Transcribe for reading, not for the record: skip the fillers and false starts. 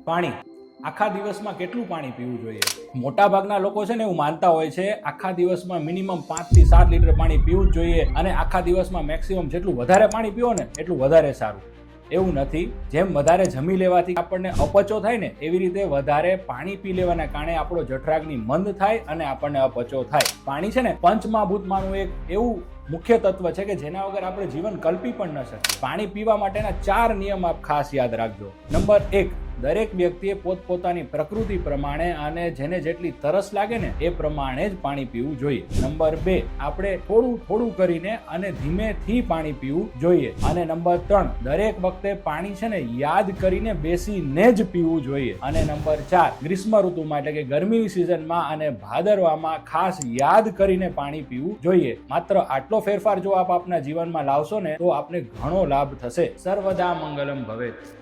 પાણી આખા દિવસમાં કેટલું પાણી પીવું જોઈએ? મોટા ભાગના લોકો છે ને એવું માનતા હોય છે આખા દિવસમાં મિનિમમ 5 થી 7 લીટર પાણી પીવું જ જોઈએ અને આખા દિવસમાં મેક્સિમમ જેટલું વધારે પાણી પીવો ને એટલું વધારે સારું. એવું નથી. જેમ વધારે જમી લેવાથી આપણને અપચો થાય ને એવી રીતે વધારે પાણી પી લેવાના કારણે આપણો જઠરાગ્નિ મંદ થાય અને આપણને અપચો થાય. પાણી છે ને પંચમહાભૂતમાંનું એક એવું મુખ્ય તત્વ છે કે જેના વગર આપણે જીવન કલ્પી પણ ન શકીએ. પાણી પીવા માટેના 4 નિયમ આપ ખાસ યાદ રાખજો. નંબર 1, દરેક વ્યક્તિએ પોતપોતાની પ્રકૃતિ પ્રમાણે અને જેને જેટલી તરસ લાગે ને એ પ્રમાણે જ પાણી પીવું જોઈએ. નંબર 2, આપણે થોડું થોડું કરીને અને ધીમેથી પાણી પીવું જોઈએ. અને નંબર 3, દરેક વખતે પાણી છે ને યાદ કરીને બેસીને જ પીવું જોઈએ. અને નંબર 4, ગ્રીષ્મ ઋતુમાં એટલે કે ગરમીની સિઝનમાં અને ભાદરવામાં ખાસ યાદ કરીને પાણી પીવું જોઈએ. માત્ર આટલો ફેરફાર જો આપ આપના જીવનમાં લાવશો ને તો આપને ઘણો લાભ થશે. સર્વદા મંગલમ ભવેત.